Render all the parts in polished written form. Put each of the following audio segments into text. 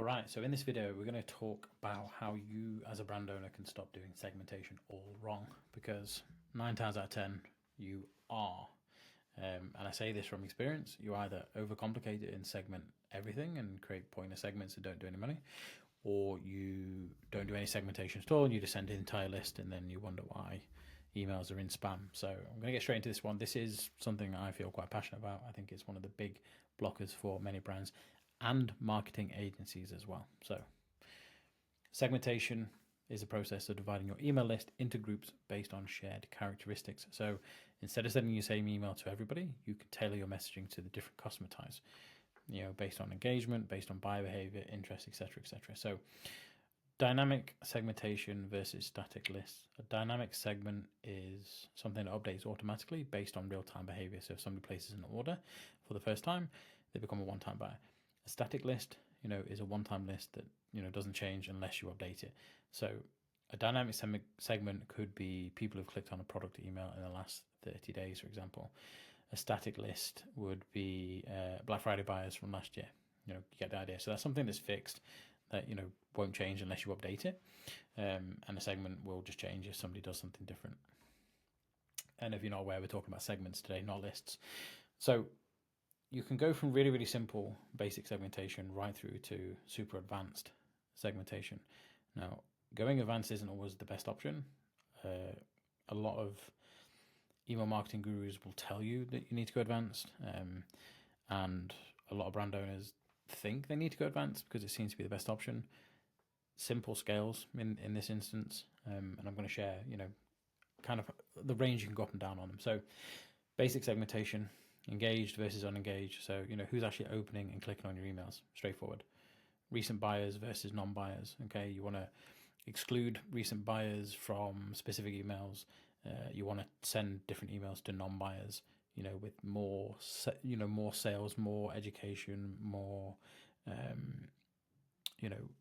Alright, so in this video we're going to talk about how you as a brand owner can stop doing segmentation all wrong, because 9 times out of 10 you are. And I say this from experience. You either overcomplicate it and segment everything and create pointless segments that don't do any money, or you don't do any segmentation at all and you just send an entire list and then you wonder why emails are in spam. So I'm going to get straight into this one. This is something I feel quite passionate about. I think it's one of the big blockers for many brands and marketing agencies as well. So segmentation is a process of dividing your email list into groups based on shared characteristics. So instead of sending the same email to everybody, you can tailor your messaging to the different customer types, based on engagement, based on buyer behavior, interest, etc., etc. So dynamic segmentation versus static lists. A dynamic segment is something that updates automatically based on real-time behavior. So if somebody places an order for the first time, they become a one-time buyer. A static list, is a one-time list that, doesn't change unless you update it. So a dynamic segment could be people who've clicked on a product email in the last 30 days, for example. A static list would be Black Friday buyers from last year. You get the idea. So that's something that's fixed that, won't change unless you update it. And a segment will just change if somebody does something different. And if you're not aware, we're talking about segments today, not lists. So you can go from really, really simple basic segmentation right through to super advanced segmentation. Now, going advanced isn't always the best option. A lot of email marketing gurus will tell you that you need to go advanced. And a lot of brand owners think they need to go advanced because it seems to be the best option. Simple scales in this instance. And I'm going to share, kind of the range you can go up and down on them. So basic segmentation, engaged versus unengaged. So, who's actually opening and clicking on your emails? Straightforward. Recent buyers versus non-buyers. Okay, you want to exclude recent buyers from specific emails. You want to send different emails to non-buyers, with more sales, more education, more,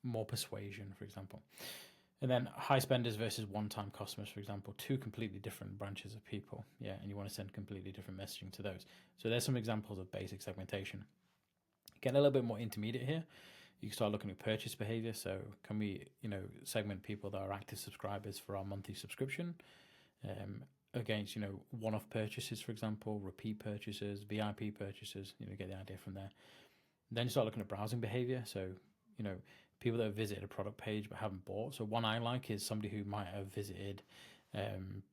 more persuasion, for example. And then high spenders versus one-time customers, for example, two completely different branches of people. Yeah, and you want to send completely different messaging to those. So there's some examples of basic segmentation. Get a little bit more intermediate here. You can start looking at purchase behavior. So can we, segment people that are active subscribers for our monthly subscription against, one-off purchases, for example, repeat purchases, VIP purchases, get the idea from there. Then you start looking at browsing behavior. So, people that have visited a product page but haven't bought. So one I like is somebody who might have visited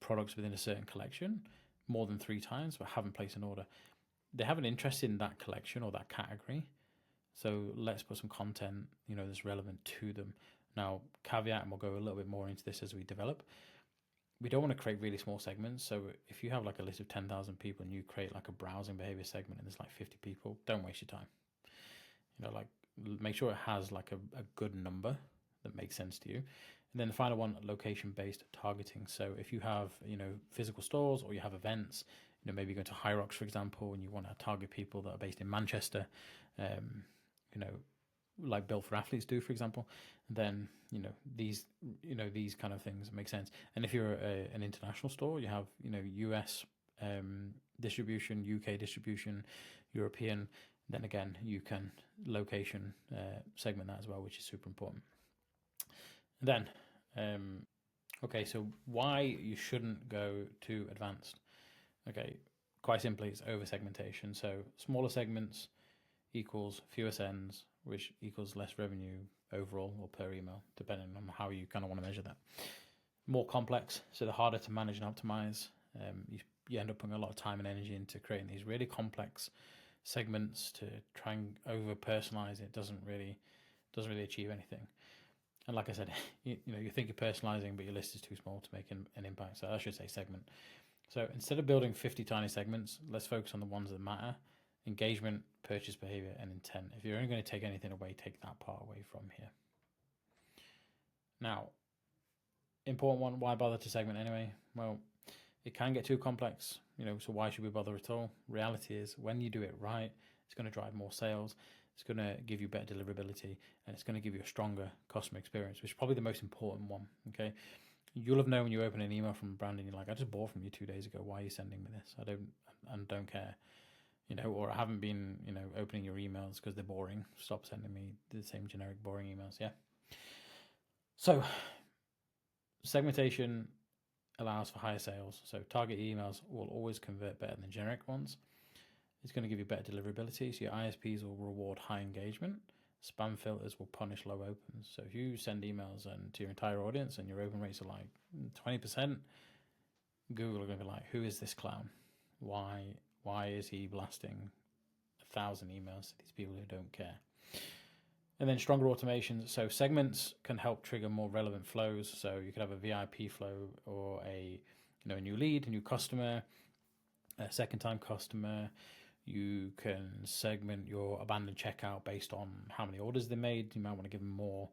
products within a certain collection more than 3 times but haven't placed an order. They have an interest in that collection or that category. So let's put some content, that's relevant to them. Now, caveat, and we'll go a little bit more into this as we develop. We don't want to create really small segments. So if you have like a list of 10,000 people and you create like a browsing behavior segment and there's like 50 people, don't waste your time. Make sure it has like a good number that makes sense to you. And then the final one, location-based targeting. So if you have, physical stores or you have events, maybe you go to High Rocks, for example, and you want to target people that are based in Manchester, like Built for Athletes do, for example, then, these kind of things make sense. And if you're an international store, you have, US distribution, UK distribution, European, then again, you can location segment that as well, which is super important. And then, okay, so why you shouldn't go too advanced? Okay, quite simply, it's over segmentation. So smaller segments equals fewer sends, which equals less revenue overall or per email, depending on how you kind of want to measure that. More complex, so the harder to manage and optimize. You end up putting a lot of time and energy into creating these really complex segments to try and over personalize it. Doesn't really achieve anything. And like I said, you think you're personalizing, but your list is too small to make an impact. So I should say segment. So instead of building 50 tiny segments, let's focus on the ones that matter: engagement, purchase behavior, and intent. If you're only going to take anything away, take that part away from here. Now, important one, why bother to segment anyway? Well, it can get too complex, so why should we bother at all? Reality is, when you do it right, it's going to drive more sales, it's going to give you better deliverability, and it's going to give you a stronger customer experience, which is probably the most important one, okay? You'll have known when you open an email from a brand and you're like, I just bought from you 2 days ago, why are you sending me this? I don't care. or I haven't been, opening your emails because they're boring. Stop sending me the same generic boring emails. Yeah. So segmentation allows for higher sales. So target emails will always convert better than generic ones. It's going to give you better deliverability. So your ISPs will reward high engagement. Spam filters will punish low opens. So if you send emails to your entire audience and your open rates are like 20%, Google are going to be like, who is this clown? Why is he blasting 1,000 emails to these people who don't care? And then stronger automations. So segments can help trigger more relevant flows. So you could have a VIP flow or a new lead, a new customer, a second time customer. You can segment your abandoned checkout based on how many orders they made. You might want to give them more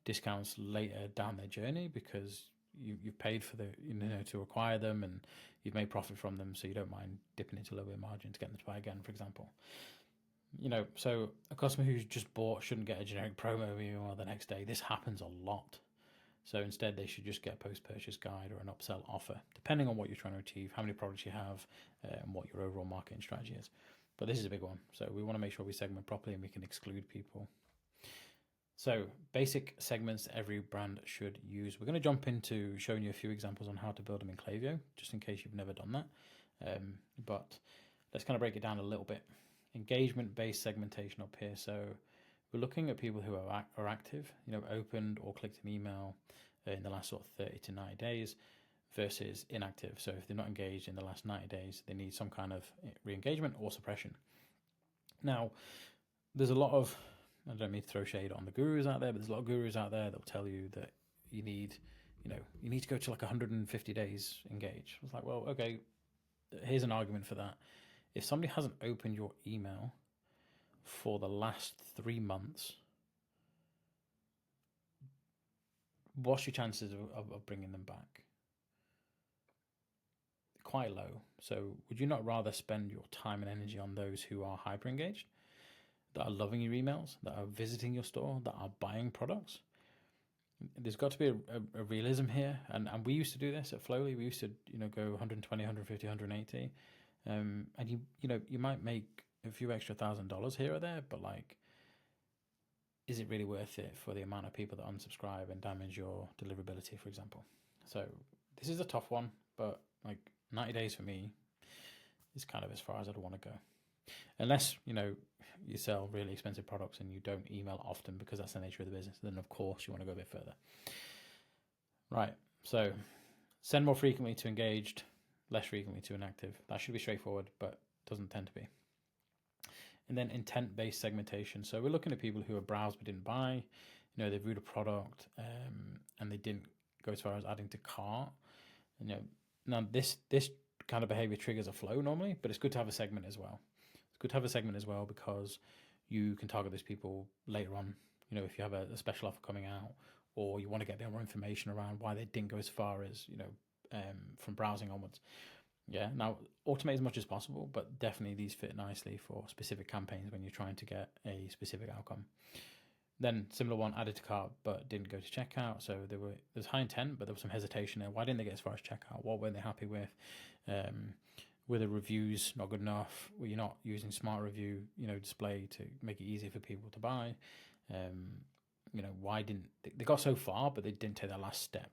discounts later down their journey because you've paid for to acquire them and you've made profit from them, so you don't mind dipping into a little bit of margin to get them to buy again, for example. So a customer who's just bought shouldn't get a generic promo email the next day. This happens a lot. So instead, they should just get a post-purchase guide or an upsell offer, depending on what you're trying to achieve, how many products you have, and what your overall marketing strategy is. But this is a big one. So we want to make sure we segment properly and we can exclude people. So basic segments every brand should use. We're going to jump into showing you a few examples on how to build them in Klaviyo, just in case you've never done that. But let's kind of break it down a little bit. Engagement-based segmentation up here. So we're looking at people who are active, opened or clicked an email in the last sort of 30 to 90 days versus inactive. So if they're not engaged in the last 90 days, they need some kind of re-engagement or suppression. Now, there's a lot of, I don't mean to throw shade on the gurus out there, but there's a lot of gurus out there that will tell you that you need to go to like 150 days engaged. It's like, well, okay, here's an argument for that. If somebody hasn't opened your email for the last 3 months, what's your chances of bringing them back? Quite low. So would you not rather spend your time and energy on those who are hyper engaged, that are loving your emails, that are visiting your store, that are buying products? There's got to be a realism here, and we used to do this at Flowly. We used to go 120, 150, 180, and you might make a few extra $1,000 here or there, but like, is it really worth it for the amount of people that unsubscribe and damage your deliverability, for example? So this is a tough one, but like 90 days for me is kind of as far as I'd want to go. Unless, you sell really expensive products and you don't email often because that's the nature of the business, then of course you want to go a bit further. Right, so send more frequently to engaged, less frequently to inactive. That should be straightforward, but doesn't tend to be. And then intent-based segmentation. So we're looking at people who are browsed but didn't buy. They viewed a product and they didn't go as far as adding to cart. Now this kind of behavior triggers a flow normally, but it's good to have a segment as well. It's good to have a segment as well because you can target those people later on. If you have a special offer coming out, or you want to get more information around why they didn't go as far as from browsing onwards. Yeah, now automate as much as possible, but definitely these fit nicely for specific campaigns when you're trying to get a specific outcome. Then similar one, added to cart but didn't go to checkout. So there's high intent, but there was some hesitation there. Why didn't they get as far as checkout? What weren't they happy with? Were the reviews not good enough? Were you not using smart review display to make it easier for people to buy? Why didn't they got so far, but they didn't take that last step?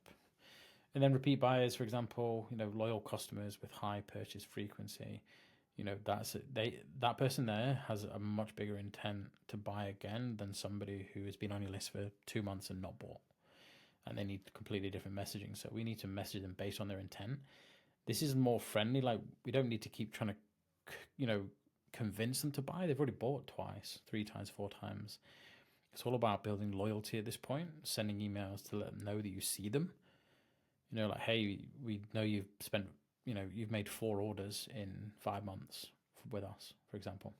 And then repeat buyers, for example, loyal customers with high purchase frequency, that person there has a much bigger intent to buy again than somebody who has been on your list for 2 months and not bought. And they need completely different messaging. So we need to message them based on their intent. This is more friendly. Like, we don't need to keep trying to, convince them to buy. They've already bought twice, 3 times, 4 times. It's all about building loyalty at this point, sending emails to let them know that you see them. Like, hey, we know you've spent, you've made 4 orders in 5 months with us, for example.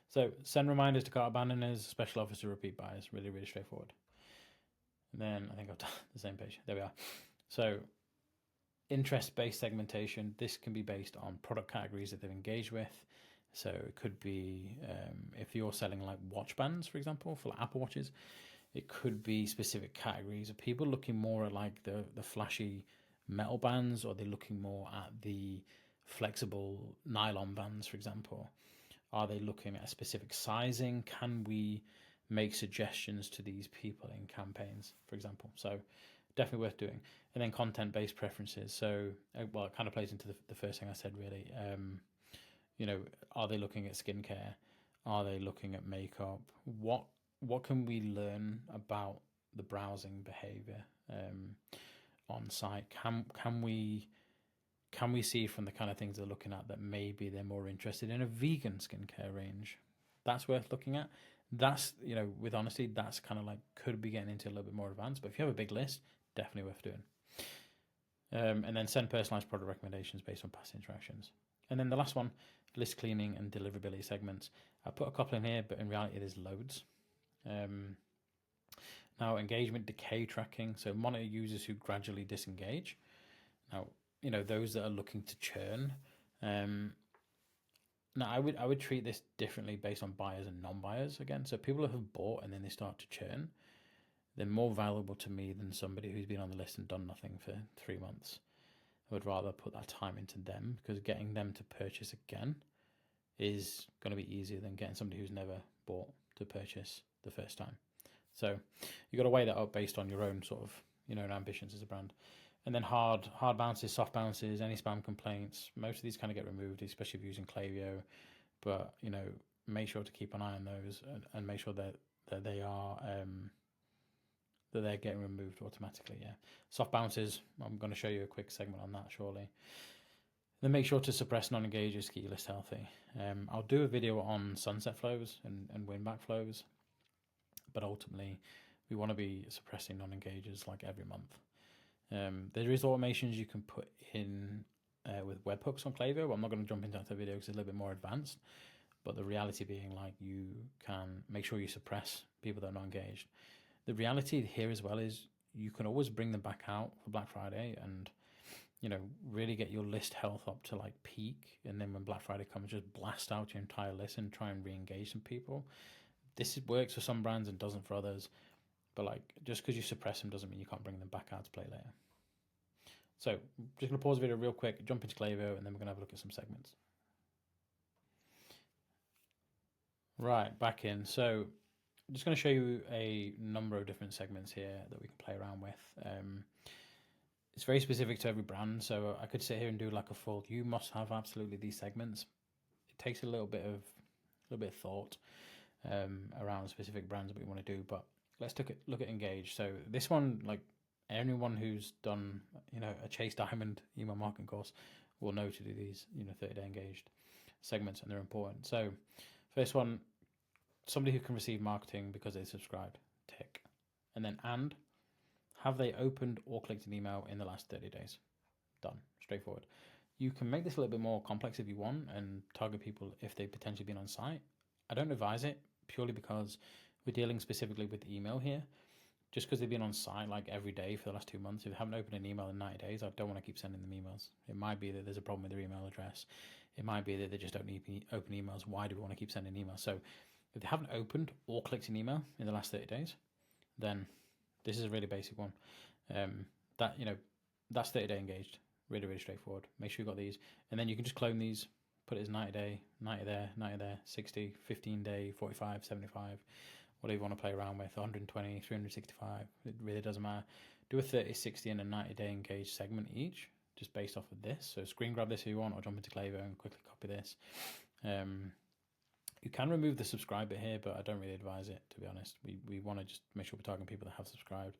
So send reminders to cart abandoners, special offers to repeat buyers. Really, really straightforward. And then I think I've done the same page. There we are. So interest-based segmentation. This can be based on product categories that they've engaged with. So it could be if you're selling like watch bands, for example, for like Apple Watches, it could be specific categories. Are people looking more at like the flashy metal bands, or are they looking more at the flexible nylon bands, for example? Are they looking at a specific sizing? Can we make suggestions to these people in campaigns, for example? So definitely worth doing. And then content-based preferences. So, well, it kind of plays into the first thing I said, really. Are they looking at skincare? Are they looking at makeup? What can we learn about the browsing behavior on site? Can we see from the kind of things they're looking at that maybe they're more interested in a vegan skincare range? That's worth looking at. That's, with honesty, that's kind of like, could be getting into a little bit more advanced. But if you have a big list, definitely worth doing. And then send personalized product recommendations based on past interactions. And then the last one, list cleaning and deliverability segments. I put a couple in here, but in reality, there's loads. Now, engagement decay tracking. So monitor users who gradually disengage. Now, those that are looking to churn. Now, I would treat this differently based on buyers and non-buyers again. So people who have bought and then they start to churn, they're more valuable to me than somebody who's been on the list and done nothing for 3 months. I would rather put that time into them, because getting them to purchase again is going to be easier than getting somebody who's never bought to purchase the first time. So you've got to weigh that up based on your own sort of, ambitions as a brand. And then hard bounces, soft bounces, any spam complaints. Most of these kind of get removed, especially if you're using Klaviyo. But, make sure to keep an eye on those and make sure that they are that they're getting removed automatically. Yeah. Soft bounces, I'm going to show you a quick segment on that shortly. Then make sure to suppress non-engagers to keep your list healthy. I'll do a video on sunset flows and win-back flows, but ultimately we want to be suppressing non-engagers like every month. There is automations you can put in with webhooks on Klaviyo, but I'm not going to jump into that video because it's a little bit more advanced. But the reality being, like, you can make sure you suppress people that are not engaged. The reality here as well is you can always bring them back out for Black Friday and, really get your list health up to like peak. And then when Black Friday comes, just blast out your entire list and try and re-engage some people. This works for some brands and doesn't for others. But like, just because you suppress them doesn't mean you can't bring them back out to play later. So just going to pause the video real quick, jump into Klaviyo, and then we're going to have a look at some segments. Right, back in. So I'm just going to show you a number of different segments here that we can play around with. It's very specific to every brand, so I could sit here and do like a full, you must have absolutely these segments. It takes a little bit of thought around specific brands that we want to do, but let's look at engage. So this one, like anyone who's done a Chase Diamond email marketing course will know to do these 30-day engaged segments, and they're important. So first one, somebody who can receive marketing because they subscribed, tick. And then have they opened or clicked an email in the last 30 days? Done. Straightforward. You can make this a little bit more complex if you want and target people if they've potentially been on site. I don't advise it purely because we're dealing specifically with email here. Just because they've been on site like every day for the last 2 months, if they haven't opened an email in 90 days, I don't want to keep sending them emails. It might be that there's a problem with their email address. It might be that they just don't need open emails. Why do we want to keep sending emails? So if they haven't opened or clicked an email in the last 30 days, then this is a really basic one. That's 30-day engaged. Really, really straightforward. Make sure you've got these. And then you can just clone these, put it as 90 day, 90 there, 90 there, 60, 15 day, 45, 75, whatever you want to play around with, 120, 365. It really doesn't matter. Do a 30, 60, and a 90-day engaged segment each, just based off of this. So screen grab this if you want, or jump into Klaviyo and quickly copy this. You can remove the subscribe bit here, but I don't really advise it, to be honest. We want to just make sure we're targeting people that have subscribed.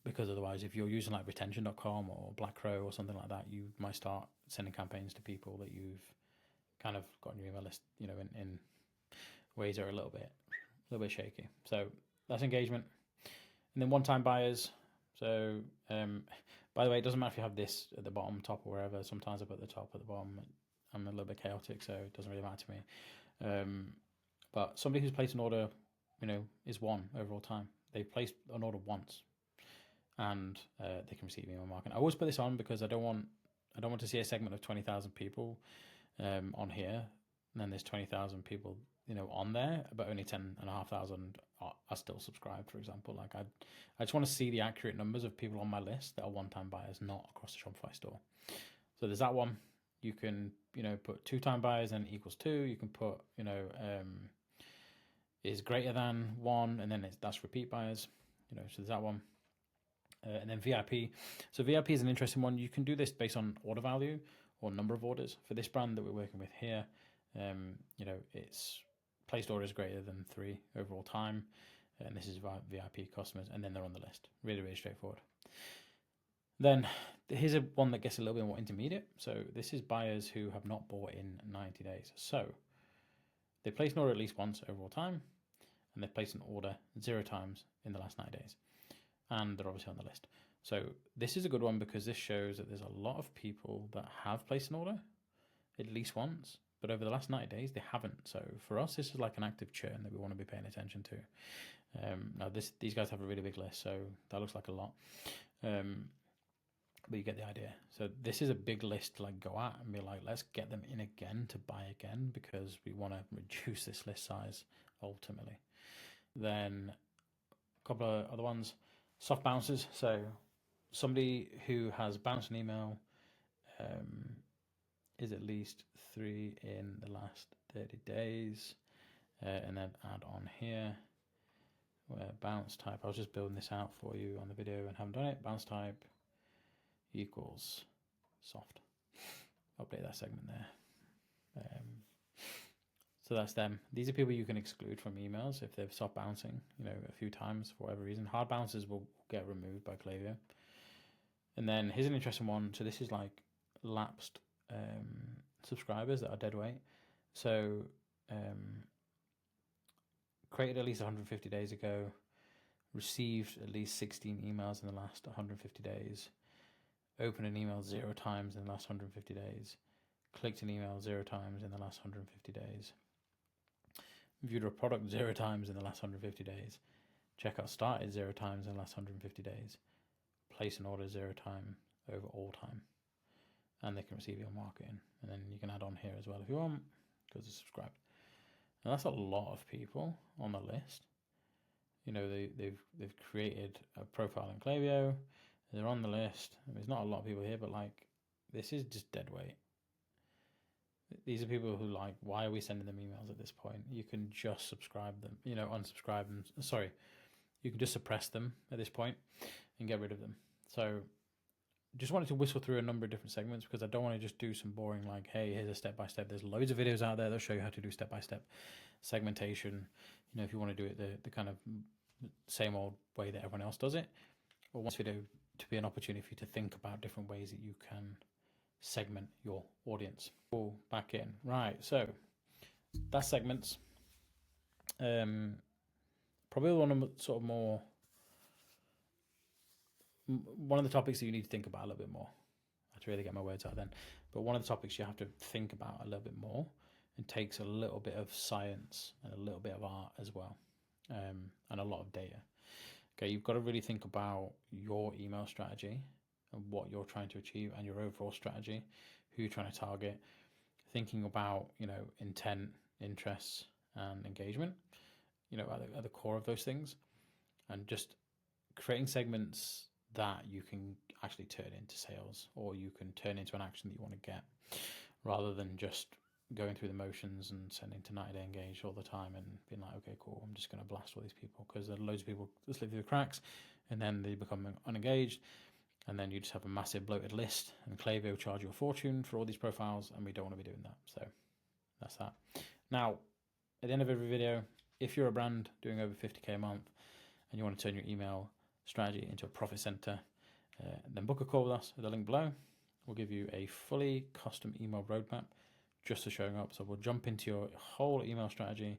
Because otherwise, if you're using like retention.com or Black Crow or something like that, you might start sending campaigns to people that you've kind of got on your email list, in ways that are a little bit shaky. So that's engagement. And then one-time buyers. So, by the way, it doesn't matter if you have this at the bottom, top, or wherever. Sometimes I put the top at the bottom. I'm a little bit chaotic, so it doesn't really matter to me. But somebody who's placed an order, is one overall time. They've placed an order once, and they can receive email marketing. I always put this on because I don't want to see a segment of 20,000 people on here, and then there's 20,000 people on there, but only 10,500 are still subscribed, for example. Like I just want to see the accurate numbers of people on my list that are one-time buyers, not across the Shopify store. So there's that one. you can, put 2-time buyers and equals 2. You can put, is greater than 1, and then that's repeat buyers, so there's that one. And then VIP. So VIP is an interesting one. You can do this based on order value or number of orders. For this brand that we're working with here, it's placed orders greater than 3 overall time, and this is VIP customers, and then they're on the list. Really, really straightforward. Then here's one that gets a little bit more intermediate. So this is buyers who have not bought in 90 days. So they placed an order at least once overall time, and they've placed an order 0 times in the last 90 days. And they're obviously on the list. So this is a good one because this shows that there's a lot of people that have placed an order at least once, but over the last 90 days, they haven't. So for us, this is like an active churn that we want to be paying attention to. Now these guys have a really big list, so that looks like a lot. But you get the idea. So this is a big list to go at and be like, let's get them in again to buy again, because we want to reduce this list size ultimately. Then a couple of other ones, soft bounces. So somebody who has bounced an email is at least 3 in the last 30 days. And then add on here where bounce type, I was just building this out for you on the video and haven't done it. Bounce type equals soft. Update that segment there. So that's them. These are people you can exclude from emails if they've stopped bouncing, a few times for whatever reason. Hard bounces will get removed by Klaviyo. And then here's an interesting one. So this is like lapsed subscribers that are dead weight. So created at least 150 days ago, received at least 16 emails in the last 150 days, opened an email 0 times in the last 150 days, clicked an email 0 times in the last 150 days, viewed a product 0 times in the last 150 days, checkout started 0 times in the last 150 days, place an order 0 time over all time, and they can receive your marketing. And then you can add on here as well if you want, because it's subscribed. Now that's a lot of people on the list. They've created a profile in Klaviyo. They're on the list. There's not a lot of people here, but this is just dead weight. These are people who why are we sending them emails at this point? You can just subscribe them, unsubscribe them. Sorry, you can just suppress them at this point and get rid of them. So just wanted to whistle through a number of different segments because I don't want to just do some boring hey, here's a step-by-step. There's loads of videos out there that show you how to do step-by-step segmentation. If you want to do it the kind of same old way that everyone else does it. Or want this video to be an opportunity for you to think about different ways that you can segment your audience. Pull back in. Right, so that's segments. Probably one of the topics that you need to think about a little bit more. I have to really get my words out then. But one of the topics you have to think about a little bit more and takes a little bit of science and a little bit of art as well, and a lot of data. Okay, you've got to really think about your email strategy and what you're trying to achieve and your overall strategy, who you're trying to target, thinking about, intent, interests, and engagement, at the core of those things, and just creating segments that you can actually turn into sales, or you can turn into an action that you want to get, rather than just going through the motions and sending to 90-day engage all the time and being like, okay, cool, I'm just going to blast all these people, because there are loads of people that slip through the cracks and then they become unengaged, and then you just have a massive bloated list, and Klaviyo will charge you a fortune for all these profiles, and we don't want to be doing that. So that's that. Now, at the end of every video, if you're a brand doing over 50K a month and you want to turn your email strategy into a profit center, then book a call with us at the link below. We'll give you a fully custom email roadmap just for showing up. So we'll jump into your whole email strategy,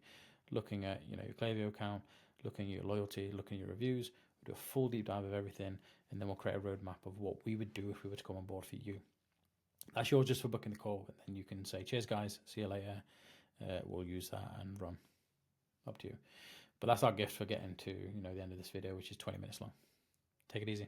looking at your Klaviyo account, looking at your loyalty, looking at your reviews. We'll do a full deep dive of everything, and then we'll create a roadmap of what we would do if we were to come on board for you. That's yours just for booking the call, and then you can say, cheers guys, see you later. We'll use that and run. Up to you. But that's our gift for getting to the end of this video, which is 20 minutes long. Take it easy.